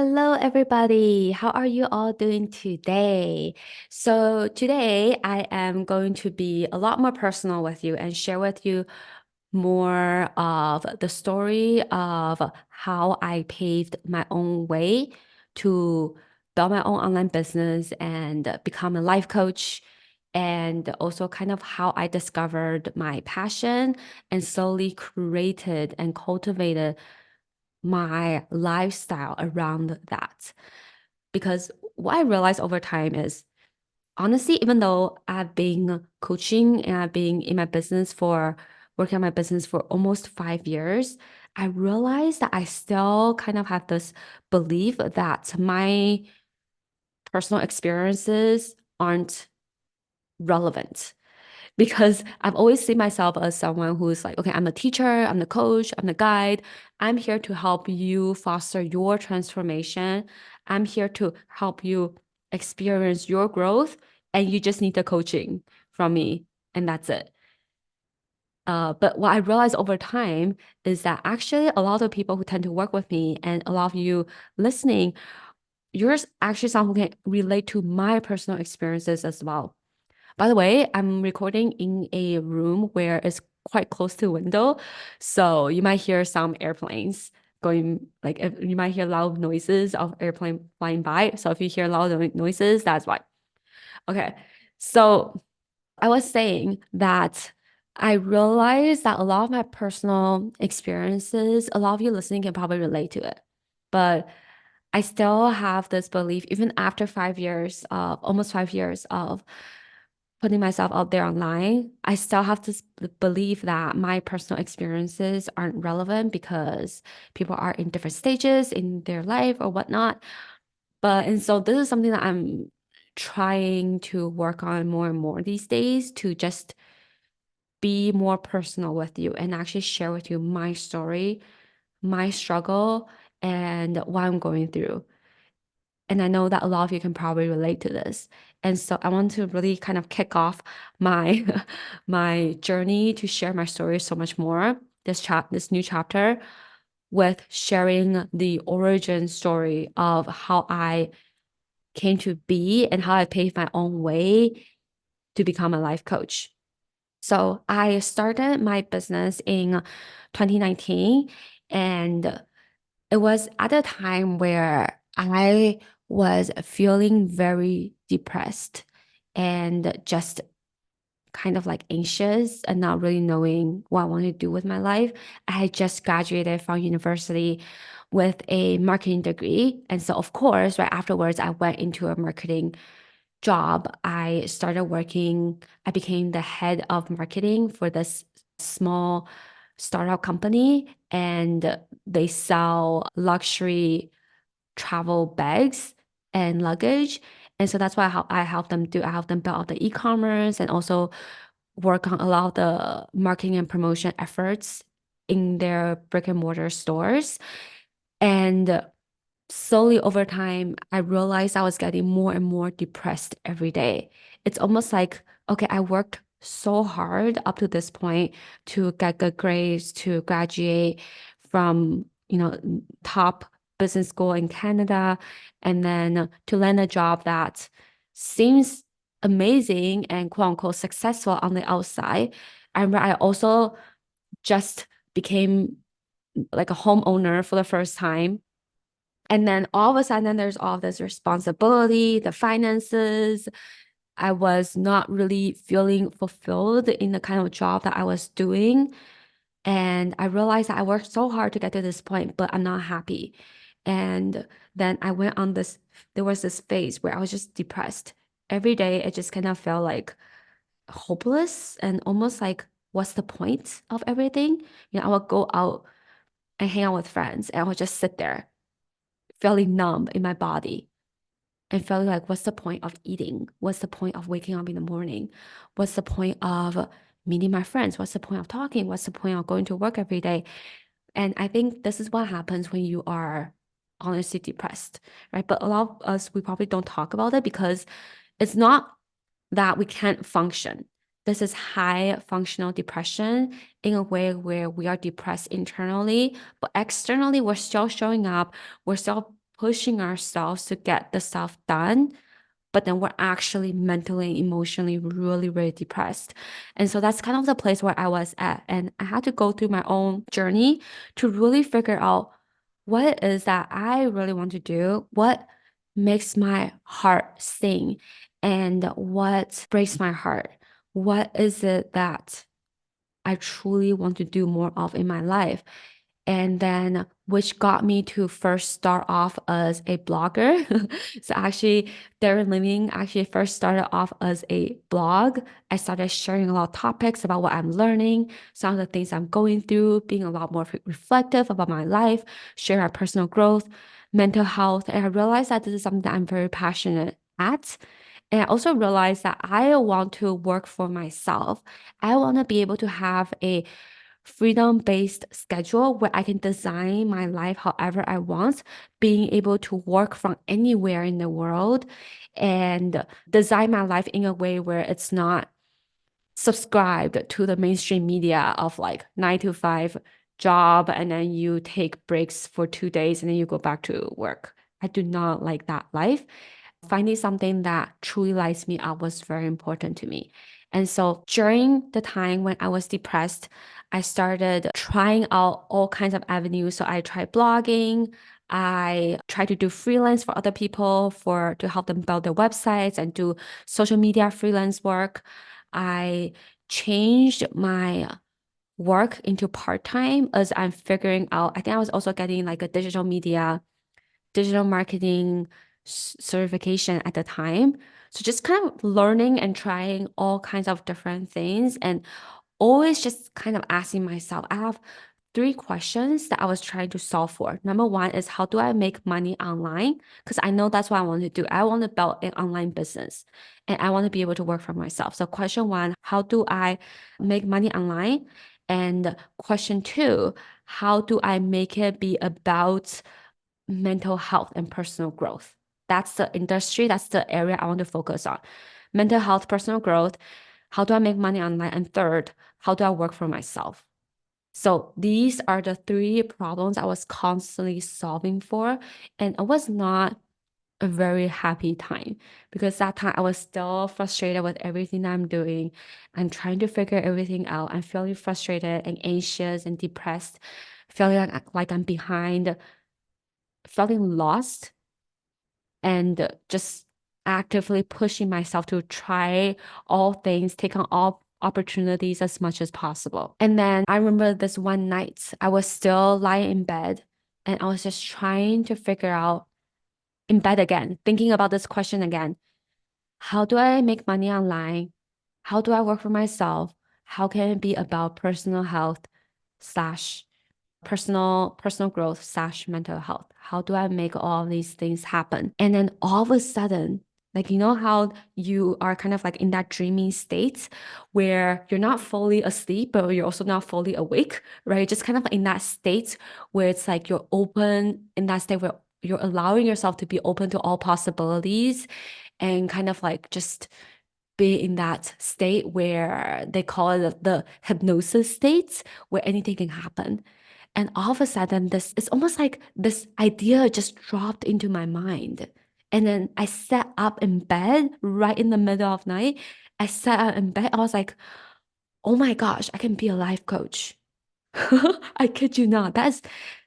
Hello, everybody. How are you all doing today? So, today I am going to be a lot more personal with you and share with you more of the story of how I paved my own way to build my own online business and become a life coach, and also kind of how I discovered my passion and slowly created and cultivated my lifestyle around that. Because what I realized over time is honestly, even though I've been coaching and I've been in my business for working on my business for almost 5 years, I realized that I still kind of have this belief that my personal experiences aren't relevant because I've always seen myself as someone who's like, okay, I'm a teacher, I'm the coach, I'm the guide. I'm here to help you foster your transformation. I'm here to help you experience your growth, and you just need the coaching from me, and that's it. But what I realized over time is that actually a lot of people who tend to work with me and a lot of you listening, you're actually someone who can relate to my personal experiences as well. By the way, I'm recording in a room where it's quite close to a window, so you might hear some airplanes going, like if you might hear loud noises of airplane flying by. So if you hear loud noises, that's why. Okay. So I was saying that I realized that a lot of my personal experiences, a lot of you listening can probably relate to it. But I still have this belief, even after 5 years of almost 5 years of putting myself out there online, I still have this belief that my personal experiences aren't relevant because people are in different stages in their life or whatnot. And so this is something that I'm trying to work on more and more these days to just be more personal with you and actually share with you my story, my struggle, and what I'm going through. And I know that a lot of you can probably relate to this. And so I want to really kind of kick off my my journey to share my story so much more, this new chapter, with sharing the origin story of how I came to be and how I paved my own way to become a life coach. So I started my business in 2019, and it was at a time where I was feeling very depressed and just kind of like anxious and not really knowing what I wanted to do with my life. I had just graduated from university with a marketing degree. And so, of course, right afterwards, I went into a marketing job. I became the head of marketing for this small startup company, and they sell luxury travel bags and luggage. And so that's what I help them do. I help them build out the e-commerce and also work on a lot of the marketing and promotion efforts in their brick and mortar stores. And slowly over time, I realized I was getting more and more depressed every day. It's almost like, okay, I worked so hard up to this point to get good grades, to graduate from, top business school in Canada, and then to land a job that seems amazing and quote unquote successful on the outside. I also just became like a homeowner for the first time, and then all of a sudden, there's all this responsibility, the finances. I was not really feeling fulfilled in the kind of job that I was doing. And I realized that I worked so hard to get to this point, but I'm not happy. And then I went on this, there was this phase where I was just depressed. Every day, it just kind of felt like hopeless and almost like, what's the point of everything? I would go out and hang out with friends, and I would just sit there feeling numb in my body and feeling like, what's the point of eating? What's the point of waking up in the morning? What's the point of meeting my friends? What's the point of talking? What's the point of going to work every day? And I think this is what happens when you are honestly depressed, right? But a lot of us, we probably don't talk about it because it's not that we can't function. This is high functional depression in a way where we are depressed internally, but externally, we're still showing up. We're still pushing ourselves to get the stuff done, but then we're actually mentally and emotionally really, really depressed. And so that's kind of the place where I was at. And I had to go through my own journey to really figure out what it is that I really want to do, what makes my heart sing, and what breaks my heart. What is it that I truly want to do more of in my life? And then which got me to first start off as a blogger. So actually, Darren Living actually first started off as a blog. I started sharing a lot of topics about what I'm learning, some of the things I'm going through, being a lot more reflective about my life, share my personal growth, mental health. And I realized that this is something that I'm very passionate at. And I also realized that I want to work for myself. I want to be able to have a freedom-based schedule where I can design my life however I want, being able to work from anywhere in the world and design my life in a way where it's not subscribed to the mainstream media of like 9 to 5 job and then you take breaks for 2 days and then you go back to work. I do not like that life. Finding something that truly lights me up was very important to me. And so during the time when I was depressed, I started trying out all kinds of avenues. So I tried blogging. I tried to do freelance for other people for to help them build their websites and do social media freelance work. I changed my work into part-time as I'm figuring out. I think I was also getting like a digital marketing certification at the time. So just kind of learning and trying all kinds of different things and always just kind of asking myself, I have three questions that I was trying to solve for. Number one is how do I make money online? Because I know that's what I want to do. I want to build an online business and I want to be able to work for myself. So question one, how do I make money online? And question two, how do I make it be about mental health and personal growth? That's the industry, that's the area I want to focus on. Mental health, personal growth. How do I make money online? And third, how do I work for myself? So these are the three problems I was constantly solving for. And it was not a very happy time because that time I was still frustrated with everything that I'm doing. I'm trying to figure everything out. I'm feeling frustrated and anxious and depressed, feeling like I'm behind, feeling lost, and just actively pushing myself to try all things, take on all opportunities as much as possible. And then I remember this one night, I was still lying in bed and I was just trying to figure out in bed again, thinking about this question again. How do I make money online? How do I work for myself? How can it be about personal health slash personal growth slash mental health? How do I make all these things happen? And then all of a sudden, like you know how you are kind of like in that dreaming state where you're not fully asleep, but you're also not fully awake, right? Just kind of in that state where it's like you're open in that state where you're allowing yourself to be open to all possibilities and kind of like just be in that state where they call it the hypnosis state where anything can happen. And all of a sudden, this it's almost like this idea just dropped into my mind. And then I sat up in bed right in the middle of night. I sat up in bed. I was like, oh my gosh, I can be a life coach. I kid you not. That's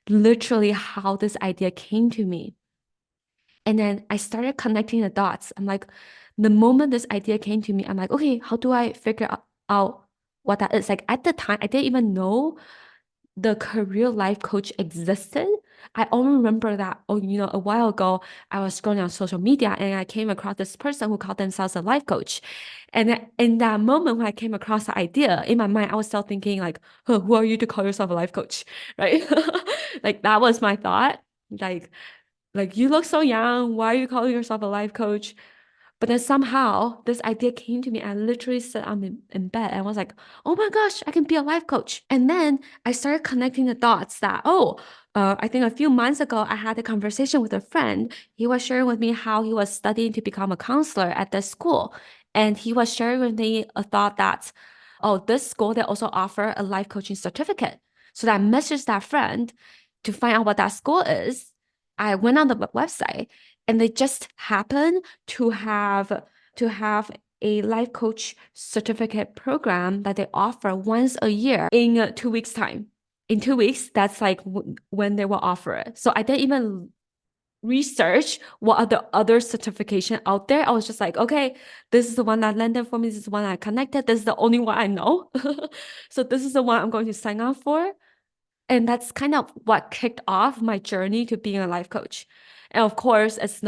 literally how this idea came to me. And then I started connecting the dots. I'm like, the moment this idea came to me, I'm like, okay, how do I figure out what that is? Like at the time, I didn't even know the career life coach existed. I only remember that, oh, a while ago, I was scrolling on social media and I came across this person who called themselves a life coach. And in that moment, when I came across the idea, in my mind, I was still thinking like, huh, who are you to call yourself a life coach? Right? Like that was my thought. Like you look so young. Why are you calling yourself a life coach? But then somehow this idea came to me. I literally sat up in bed and I was like, oh my gosh, I can be a life coach. And then I started connecting the dots that, I think a few months ago, I had a conversation with a friend. He was sharing with me how he was studying to become a counselor at the school. And he was sharing with me a thought that, oh, this school, they also offer a life coaching certificate. So I messaged that friend to find out what that school is. I went on the website and they just happened to have a life coach certificate program that they offer once a year in 2 weeks time. In 2 weeks, that's like when they will offer it. So I didn't even research what are the other certification out there. I was just like, okay, this is the one that landed for me. This is the one I connected. This is the only one I know. So this is the one I'm going to sign up for. And that's kind of what kicked off my journey to being a life coach. And of course, it's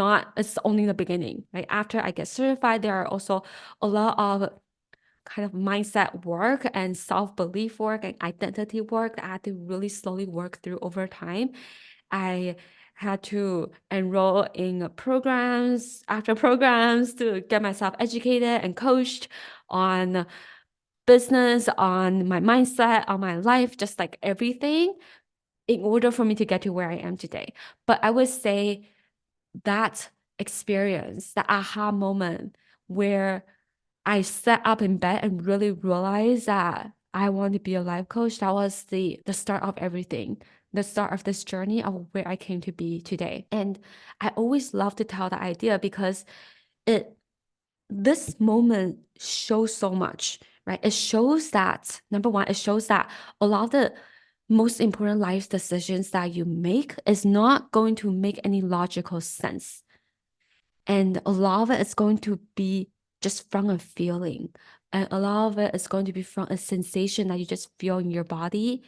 only the beginning, right? After I get certified, there are also a lot of kind of mindset work and self-belief work and identity work that I had to really slowly work through over time. I had to enroll in programs after programs to get myself educated and coached on business, on my mindset, on my life, just like everything in order for me to get to where I am today. But I would say that experience, the aha moment where I sat up in bed and really realized that I want to be a life coach, that was the start of everything, the start of this journey of where I came to be today. And I always love to tell the idea because it this moment shows so much, right? It shows that, number one, it shows that a lot of the most important life decisions that you make is not going to make any logical sense. And a lot of it is going to be just from a feeling. And a lot of it is going to be from a sensation that you just feel in your body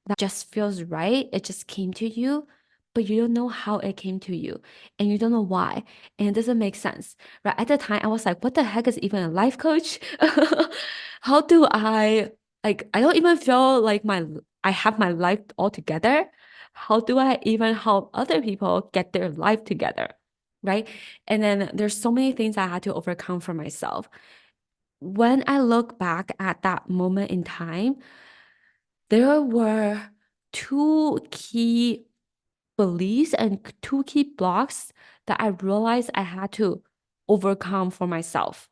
that just feels right. It just came to you, but you don't know how it came to you. And you don't know why. And it doesn't make sense. Right. At the time, I was like, what the heck is even a life coach? How do I don't even feel like I have my life all together. How do I even help other people get their life together? Right. And then there's so many things I had to overcome for myself. When I look back at that moment in time, there were two key beliefs and two key blocks that I realized I had to overcome for myself.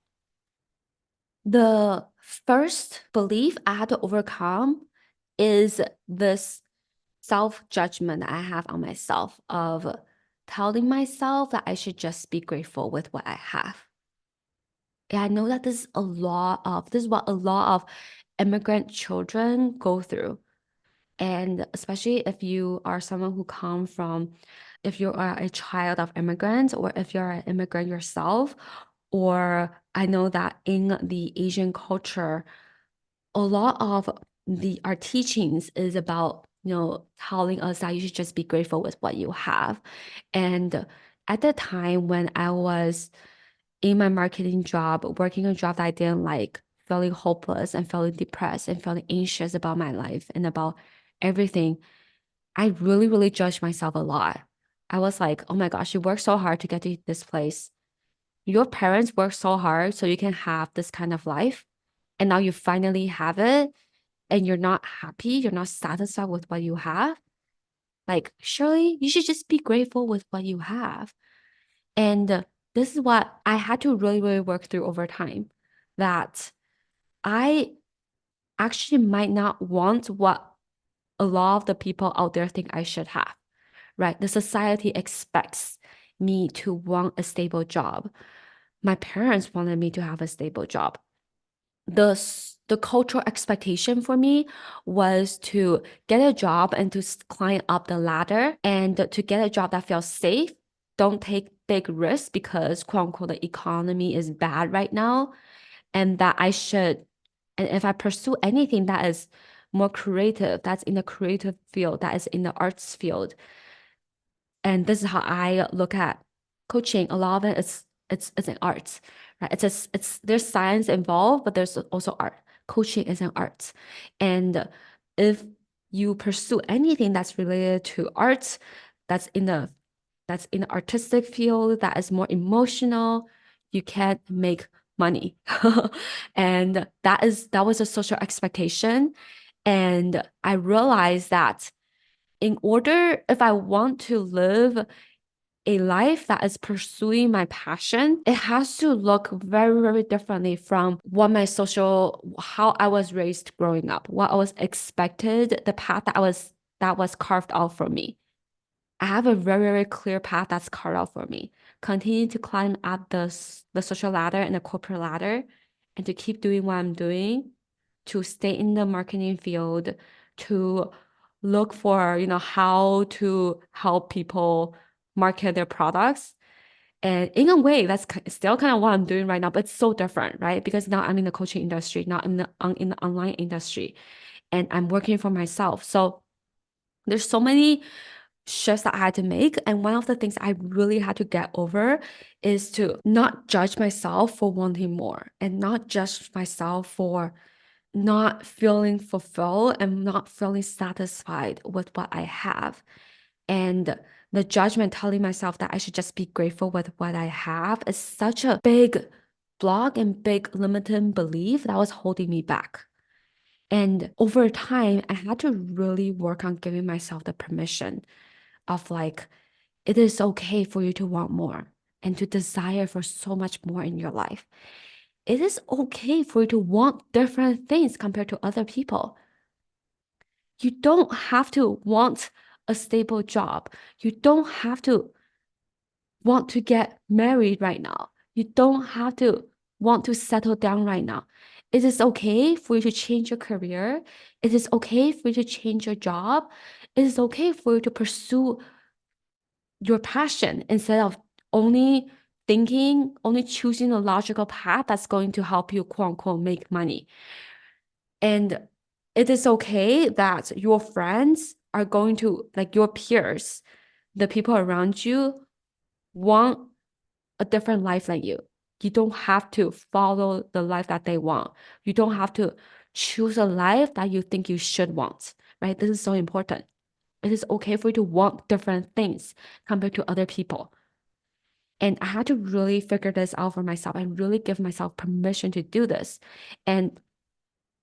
The first belief I had to overcome is this self-judgment that I have on myself of telling myself that I should just be grateful with what I have. Yeah, I know that this is what a lot of immigrant children go through. And especially if you are someone who come from, if you are a child of immigrants or if you're an immigrant yourself, or I know that in the Asian culture, a lot of our teachings is about, telling us that you should just be grateful with what you have. And at the time when I was in my marketing job, working a job that I didn't like, feeling hopeless and feeling depressed and feeling anxious about my life and about everything, I really, really judged myself a lot. I was like, oh my gosh, you worked so hard to get to this place. Your parents worked so hard so you can have this kind of life. And now you finally have it and you're not happy, you're not satisfied with what you have. Like, surely you should just be grateful with what you have. And this is what I had to really, really work through over time. That I actually might not want what a lot of the people out there think I should have, right? The society expects me to want a stable job. My parents wanted me to have a stable job. The cultural expectation for me was to get a job and to climb up the ladder and to get a job that feels safe. Don't take big risks because quote unquote the economy is bad right now. And that I should, and if I pursue anything that is more creative, that's in the creative field, that is in the arts field, and this is how I look at coaching. A lot of it is it's an art, right? It's there's science involved, but there's also art. Coaching is an art, and if you pursue anything that's related to art, that's in the that's in the artistic field, that is more emotional, you can make money. And that was a social expectation. And I realized that in order, if I want to live a life that is pursuing my passion, it has to look very, very differently from how I was raised growing up, what I was expected, the path that was carved out for me. I have a very, very clear path that's carved out for me. Continue to climb up the social ladder and the corporate ladder and to keep doing what I'm doing, to stay in the marketing field, to look for, how to help people market their products. And in a way, that's still kind of what I'm doing right now, but it's so different, right? Because now I'm in the coaching industry, not in the online industry, and I'm working for myself. So there's so many shifts that I had to make. And one of the things I really had to get over is to not judge myself for wanting more and not judge myself for not feeling fulfilled and not feeling satisfied with what I have. And the judgment telling myself that I should just be grateful with what I have is such a big block and big limiting belief that was holding me back. And over time, I had to really work on giving myself the permission of like, it is okay for you to want more and to desire for so much more in your life. It is okay for you to want different things compared to other people. You don't have to want a stable job. You don't have to want to get married right now. You don't have to want to settle down right now. It is okay for you to change your career. It is okay for you to change your job. It is okay for you to pursue your passion instead of only only choosing a logical path that's going to help you, quote unquote, make money. And it is okay that your friends are going to, like your peers, the people around you, want a different life than you. You don't have to follow the life that they want. You don't have to choose a life that you think you should want, right? This is so important. It is okay for you to want different things compared to other people. And I had to really figure this out for myself and really give myself permission to do this. And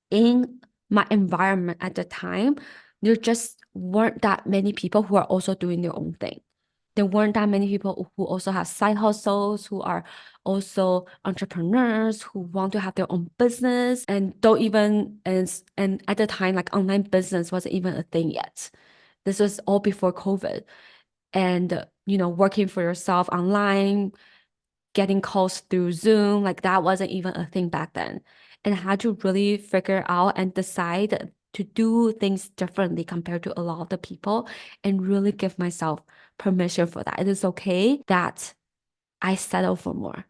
in my environment at the time, there just weren't that many people who are also doing their own thing. There weren't that many people who also have side hustles, who are also entrepreneurs, who want to have their own business and don't even and at the time, like online business wasn't even a thing yet. This was all before COVID. And working for yourself online, getting calls through Zoom, like that wasn't even a thing back then. And I had to really figure out and decide to do things differently compared to a lot of the people and really give myself permission for that. It is okay that I settle for more.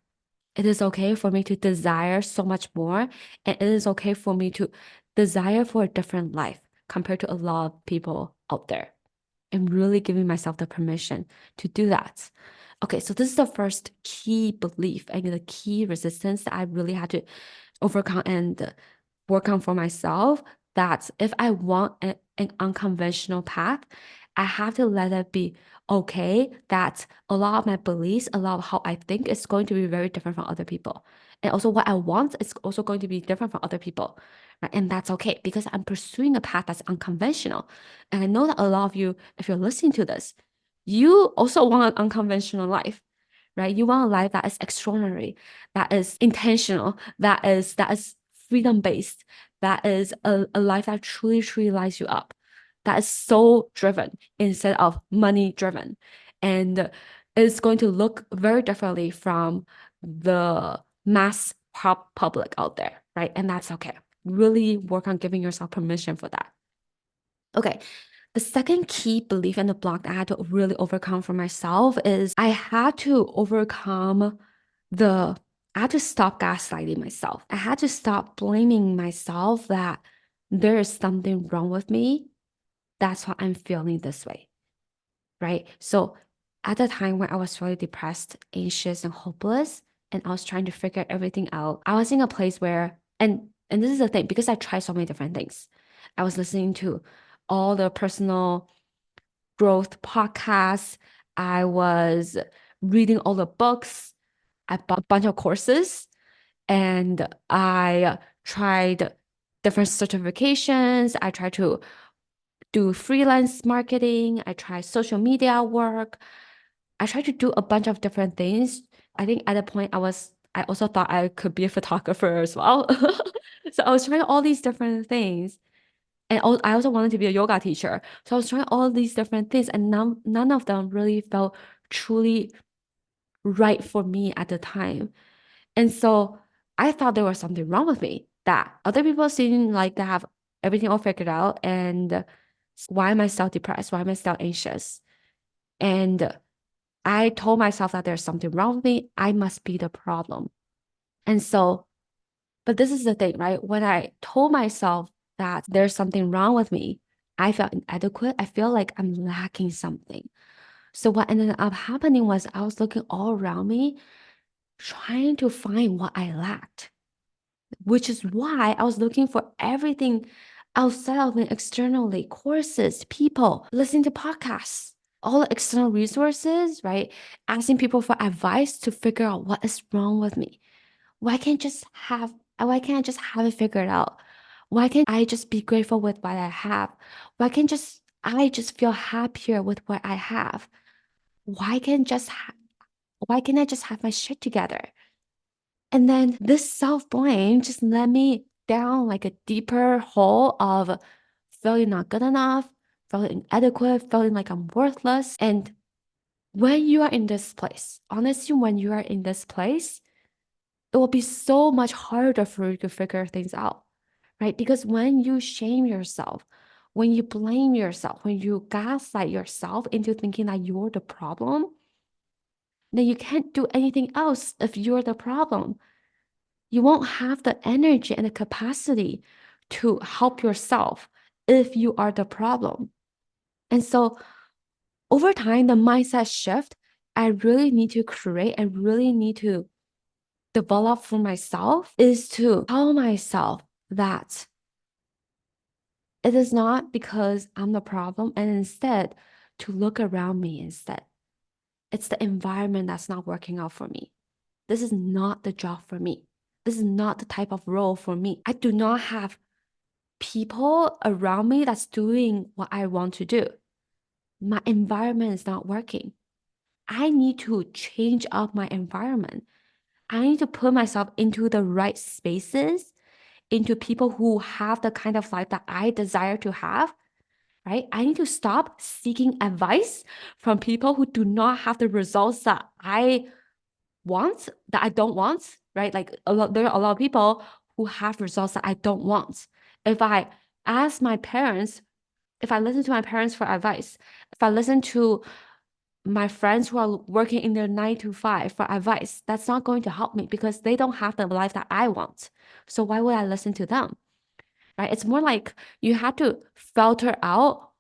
It is okay for me to desire so much more. And it is okay for me to desire for a different life compared to a lot of people out there. And really giving myself the permission to do that. Okay, so this is the first key belief and the key resistance that I really had to overcome and work on for myself. That if I want an unconventional path, I have to let it be okay that a lot of my beliefs, a lot of how I think is going to be very different from other people. And also what I want is also going to be different from other people. Right? And that's okay because I'm pursuing a path that's unconventional. And I know that a lot of you, if you're listening to this, you also want an unconventional life, right? You want a life that is extraordinary, that is intentional, that is freedom-based, that is a life that truly, truly lights you up, that is soul driven instead of money driven. And it's going to look very differently from the mass public out there, right? And that's okay. Really work on giving yourself permission for that. Okay. The second key belief and the block that I had to really overcome for myself is I had to I had to stop gaslighting myself. I had to stop blaming myself that there is something wrong with me. That's why I'm feeling this way, right? So at the time when I was really depressed, anxious, and hopeless, and I was trying to figure everything out, I was in a place where, and this is the thing, because I tried so many different things. I was listening to all the personal growth podcasts. I was reading all the books. I bought a bunch of courses and I tried different certifications. I tried to do freelance marketing. I tried social media work. I tried to do a bunch of different things. I think at a point I also thought I could be a photographer as well. So I was trying all these different things. And I also wanted to be a yoga teacher. So I was trying all these different things, and none of them really felt truly right for me at the time. And so I thought there was something wrong with me, that other people seem like they have everything all figured out. And why am I still depressed? Why am I still anxious? And I told myself that there's something wrong with me. I must be the problem. And so, but this is the thing, right? When I told myself that there's something wrong with me, I felt inadequate. I feel like I'm lacking something. So what ended up happening was I was looking all around me, trying to find what I lacked, which is why I was looking for everything outside of me externally, courses, people, listening to podcasts, all the external resources, right? Asking people for advice to figure out what is wrong with me. Why can't just have why can't I just have it figured out? Why can't I just be grateful with what I have? Why can't just I just feel happier with what I have? Why can't just why can't I just have my shit together? And then this self-blame just led me down like a deeper hole of feeling not good enough, feeling inadequate, feeling like I'm worthless. And when you are in this place, honestly, when you are in this place, it will be so much harder for you to figure things out, right? Because when you shame yourself, when you blame yourself, when you gaslight yourself into thinking that you're the problem, then you can't do anything else if you're the problem. You won't have the energy and the capacity to help yourself if you are the problem. And so over time, the mindset shift I really need to create and really need to develop for myself is to tell myself that it is not because I'm the problem, and instead to look around me instead. It's the environment that's not working out for me. This is not the job for me. This is not the type of role for me. I do not have people around me that's doing what I want to do. My environment is not working. I need to change up my environment. I need to put myself into the right spaces, into people who have the kind of life that I desire to have, right? I need to stop seeking advice from people who do not have the results that I want, that I don't want, right? Like there are a lot of people who have results that I don't want. If I ask my parents, if I listen to my parents for advice, if I listen to my friends who are working in their 9 to 5 for advice, that's not going to help me because they don't have the life that I want. So why would I listen to them? Right? It's more like you have to filter out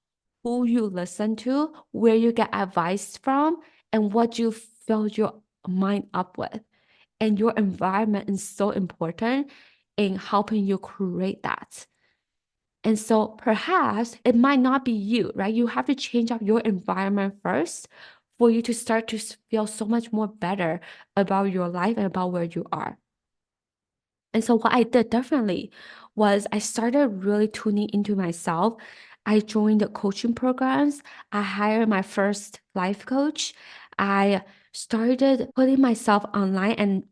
who you listen to, where you get advice from, and what you fill your mind up with. And your environment is so important in helping you create that. And so perhaps it might not be you, right? You have to change up your environment first for you to start to feel so much more better about your life and about where you are. And so what I did differently was I started really tuning into myself. I joined the coaching programs. I hired my first life coach. I started putting myself online and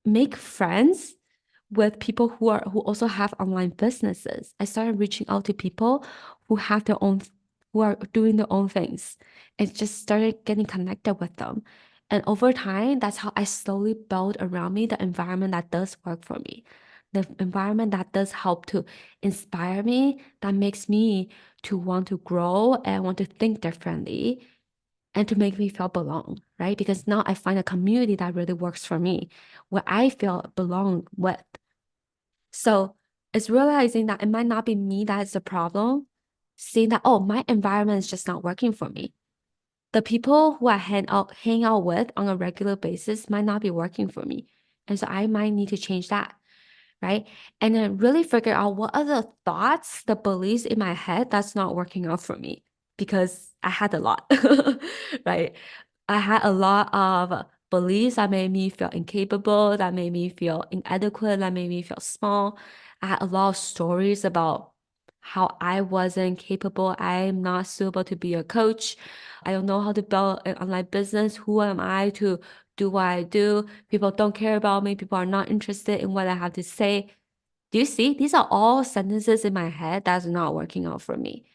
make friends with people who also have online businesses. I started reaching out to people who have their own who are doing their own things and just started getting connected with them. And over time, that's how I slowly build around me the environment that does work for me. The environment that does help to inspire me, that makes me to want to grow and want to think differently and to make me feel belong, right? Because now I find a community that really works for me, where I feel belong with. So it's realizing that it might not be me that is the problem, seeing that, oh, my environment is just not working for me. The people who I hang out with on a regular basis might not be working for me. And so I might need to change that, right? And then really figure out what are the thoughts, the beliefs in my head that's not working out for me because I had a lot, right? I had a lot of beliefs that made me feel incapable, that made me feel inadequate, that made me feel small. I had a lot of stories about how I wasn't capable. I'm not suitable to be a coach. I don't know how to build an online business. Who am I to do what I do? People don't care about me. People are not interested in what I have to say. Do you see? These are all sentences in my head that's not working out for me.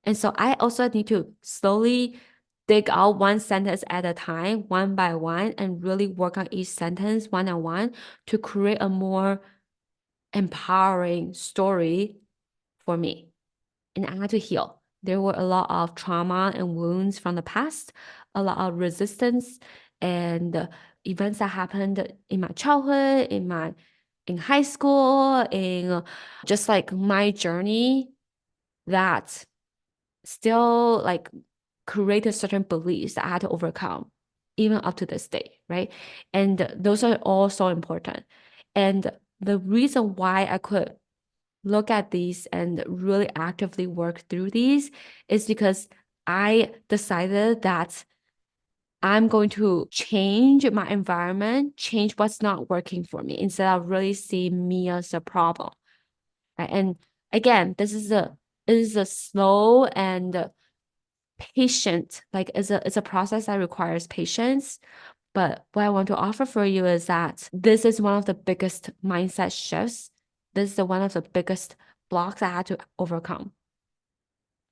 And so I also need to slowly dig out one sentence at a time, one by one, and really work on each sentence one on one to create a more empowering story for me. And I had to heal. There were a lot of trauma and wounds from the past, a lot of resistance and events that happened in my childhood, in high school, in just like my journey that still like created certain beliefs that I had to overcome, even up to this day, right? And those are all so important. And the reason why I could look at these and really actively work through these is because I decided that I'm going to change my environment, change what's not working for me instead of really seeing me as a problem. Right? And again, this is a slow and patient, like it's a process that requires patience. But what I want to offer for you is that this is one of the biggest mindset shifts. This is one of the biggest blocks I had to overcome.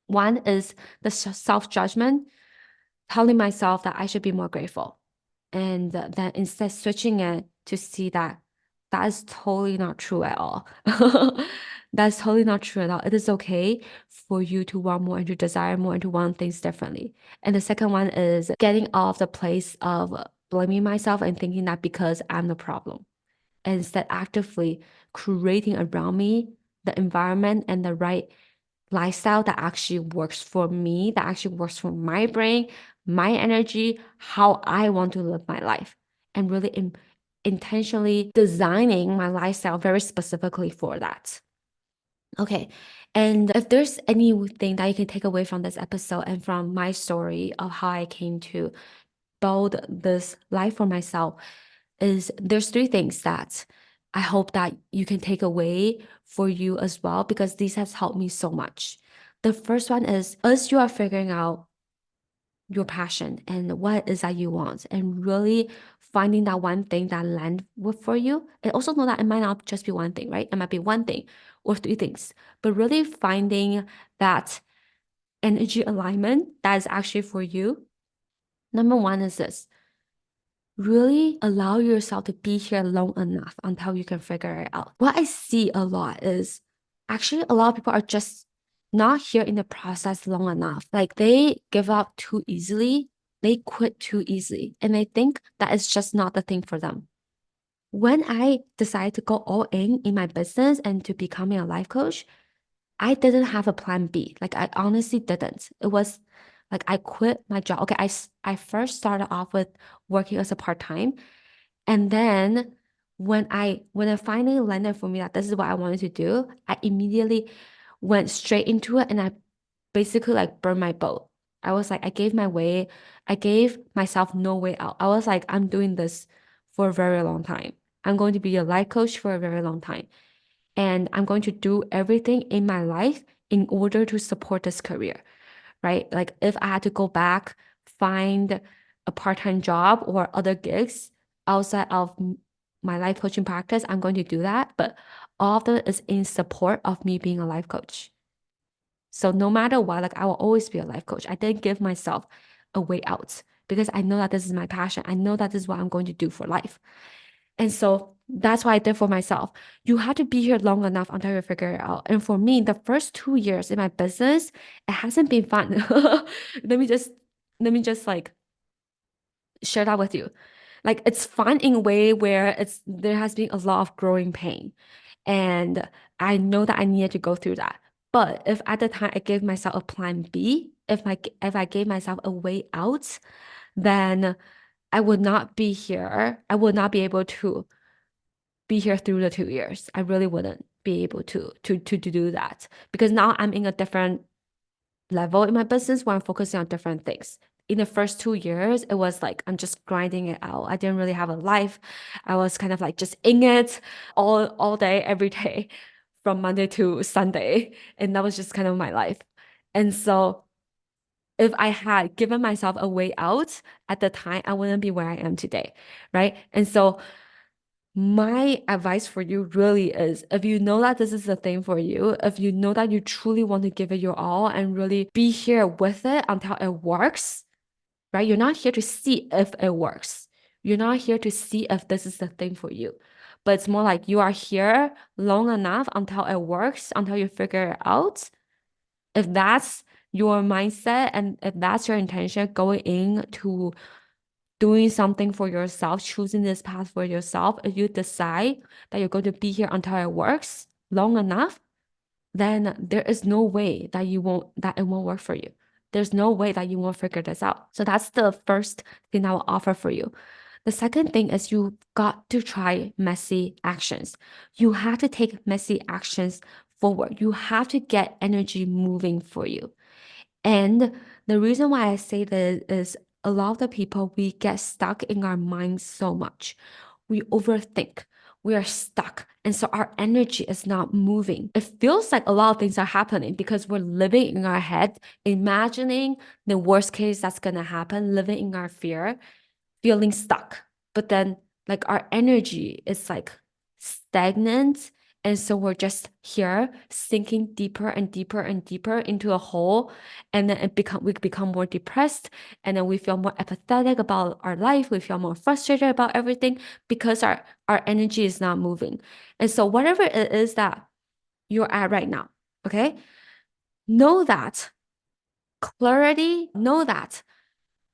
One is the self-judgment, telling myself that I should be more grateful. And then instead switching it to see that that is totally not true at all. That's totally not true at all. It is okay for you to want more and to desire more and to want things differently. And the second one is getting off the place of blaming myself and thinking that because I'm the problem. And instead actively creating around me the environment and the right lifestyle that actually works for me, that actually works for my brain, my energy, how I want to live my life, and really intentionally designing my lifestyle very specifically for that. Okay. And if there's anything that you can take away from this episode and from my story of how I came to build this life for myself, is there's three things that I hope that you can take away for you as well, because these has helped me so much. The first one is as you are figuring out your passion and what is that you want and really finding that one thing that land with for you. And also know that it might not just be one thing, right? It might be one thing or three things, but really finding that energy alignment that is actually for you. Number one is this: really allow yourself to be here long enough until you can figure it out. What I see a lot is actually a lot of people are just not here in the process long enough. Like they give up too easily, they quit too easily, and they think that it's just not the thing for them. When I decided to go all in my business and to becoming a life coach, I didn't have a plan B. Like I honestly didn't. It was like I quit my job. Okay, I first started off with working as a part-time, and then when it finally landed for me that this is what I wanted to do, I immediately went straight into it and I basically like burned my boat. I was like, I gave myself no way out. I was like, I'm doing this for a very long time. I'm going to be a life coach for a very long time. And I'm going to do everything in my life in order to support this career, right? Like if I had to go back, find a part-time job or other gigs outside of my life coaching practice, I'm going to do that. But all of that is in support of me being a life coach. So no matter what, like I will always be a life coach. I didn't give myself a way out because I know that this is my passion. I know that this is what I'm going to do for life. And so that's what I did for myself. You have to be here long enough until you figure it out. And for me, the first 2 years in my business, it hasn't been fun. Let me just like share that with you. Like it's fun in a way where there has been a lot of growing pain. And I know that I needed to go through that. But if at the time I gave myself a plan B, if I gave myself a way out, then I would not be here. I would not be able to be here through the 2 years. I really wouldn't be able to do that because now I'm in a different level in my business where I'm focusing on different things. In the first 2 years, it was like I'm just grinding it out. I didn't really have a life. I was kind of like just in it all day, every day, from Monday to Sunday. And that was just kind of my life. And so if I had given myself a way out at the time, I wouldn't be where I am today. Right. And so my advice for you really is if you know that this is the thing for you, if you know that you truly want to give it your all and really be here with it until it works, right? You're not here to see if it works. You're not here to see if this is the thing for you. But it's more like you are here long enough until it works, until you figure it out. If that's your mindset and if that's your intention going into doing something for yourself, choosing this path for yourself, if you decide that you're going to be here until it works long enough, then there is no way that it won't work for you. There's no way that you won't figure this out. So that's the first thing I will offer for you. The second thing is you got to try messy actions. You have to take messy actions forward. You have to get energy moving for you. And the reason why I say this is a lot of the people, we get stuck in our minds so much. We overthink. We are stuck. And so our energy is not moving. It feels like a lot of things are happening because we're living in our head, imagining the worst case that's going to happen, living in our fear, feeling stuck. But then, like, our energy is like stagnant. And so we're just here sinking deeper and deeper and deeper into a hole. And then we become more depressed. And then we feel more apathetic about our life. We feel more frustrated about everything because our energy is not moving. And so whatever it is that you're at right now, okay, know that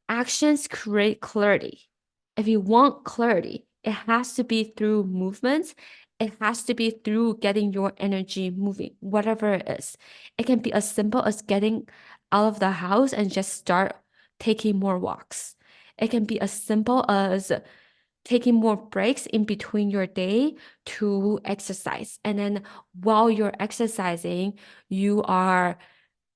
actions create clarity. If you want clarity, it has to be through movement. It has to be through getting your energy moving, whatever it is. It can be as simple as getting out of the house and just start taking more walks. It can be as simple as taking more breaks in between your day to exercise. And then while you're exercising, you are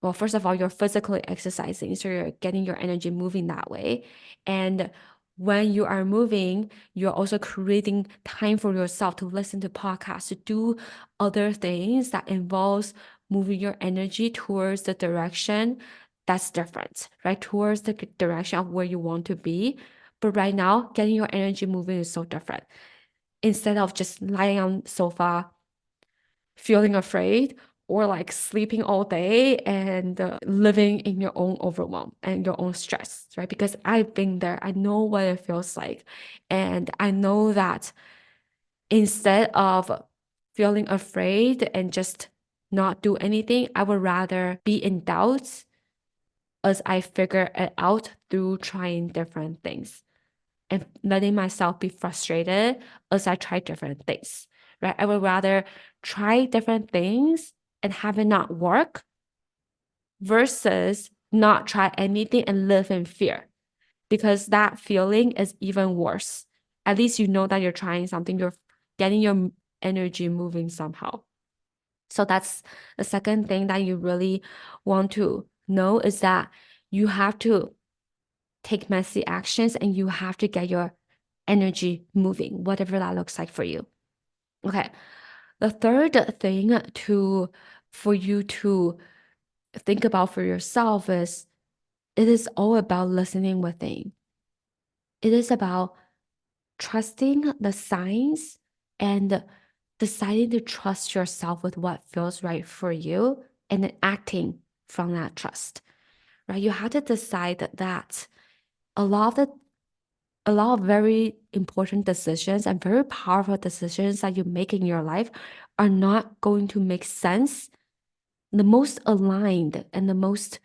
well, first of all, you're physically exercising, so you're getting your energy moving that way. And when you are moving, you're also creating time for yourself to listen to podcasts, to do other things that involves moving your energy towards the direction that's different, right? Towards the direction of where you want to be. But right now, getting your energy moving is so different. Instead of just lying on sofa feeling afraid or like sleeping all day and living in your own overwhelm and your own stress, right? Because I've been there. I know what it feels like. And I know that instead of feeling afraid and just not do anything, I would rather be in doubt as I figure it out through trying different things and letting myself be frustrated as I try different things, right? I would rather try different things and have it not work versus not try anything and live in fear because that feeling is even worse. At least you know that you're trying something, you're getting your energy moving somehow. So that's the second thing that you really want to know is that you have to take messy actions and you have to get your energy moving, whatever that looks like for you. Okay. The third thing for you to think about for yourself is it is all about listening within. It is about trusting the signs and deciding to trust yourself with what feels right for you and then acting from that trust. Right? You have to decide that a lot of the a lot of very important decisions and very powerful decisions that you make in your life are not going to make sense. The most aligned and the most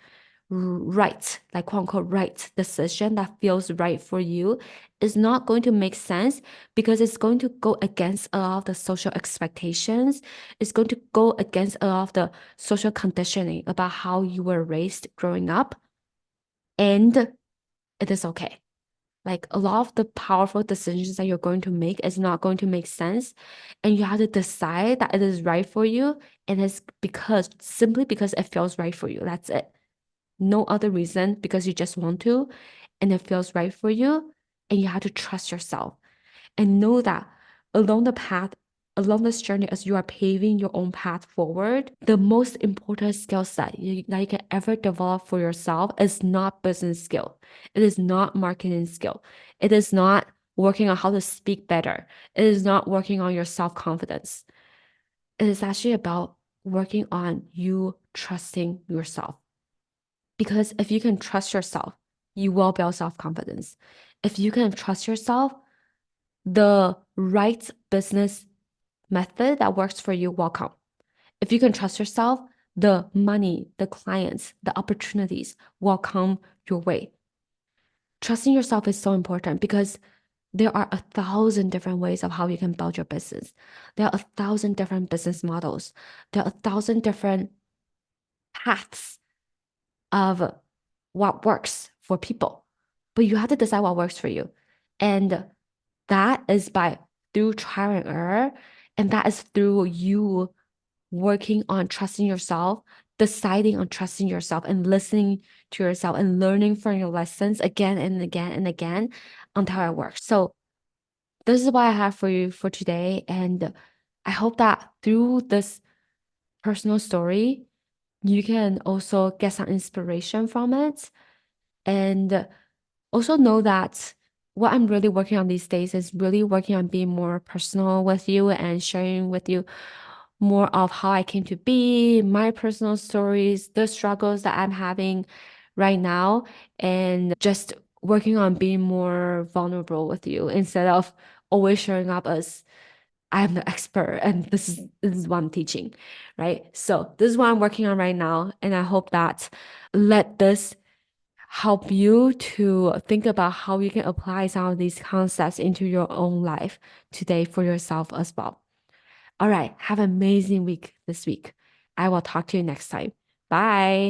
right, like quote unquote, right decision that feels right for you is not going to make sense because it's going to go against a lot of the social expectations. It's going to go against a lot of the social conditioning about how you were raised growing up. And it is okay. Like a lot of the powerful decisions that you're going to make is not going to make sense. And you have to decide that it is right for you. And it's simply because it feels right for you. That's it. No other reason because you just want to and it feels right for you. And you have to trust yourself and know that along the path, along this journey, as you are paving your own path forward, the most important skill set that you can ever develop for yourself is not business skill. It is not marketing skill. It is not working on how to speak better. It is not working on your self-confidence. It is actually about working on you trusting yourself. Because if you can trust yourself, you will build self-confidence. If you can trust yourself, the right business method that works for you will come. If you can trust yourself, the money, the clients, the opportunities will come your way. Trusting yourself is so important because there are 1,000 different ways of how you can build your business. There are 1,000 different business models. There are 1,000 different paths of what works for people. But you have to decide what works for you. And that is by through trial and error. And that is through you working on trusting yourself, deciding on trusting yourself and listening to yourself and learning from your lessons again and again and again until it works. So this is what I have for you for today. And I hope that through this personal story, you can also get some inspiration from it. And also know that what I'm really working on these days is really working on being more personal with you and sharing with you more of how I came to be, my personal stories, the struggles that I'm having right now, and just working on being more vulnerable with you instead of always showing up as I'm the expert and this is what I'm teaching, right? So this is what I'm working on right now, and I hope that let this help you to think about how you can apply some of these concepts into your own life today for yourself as well. All right, have an amazing week this week. I will talk to you next time. Bye.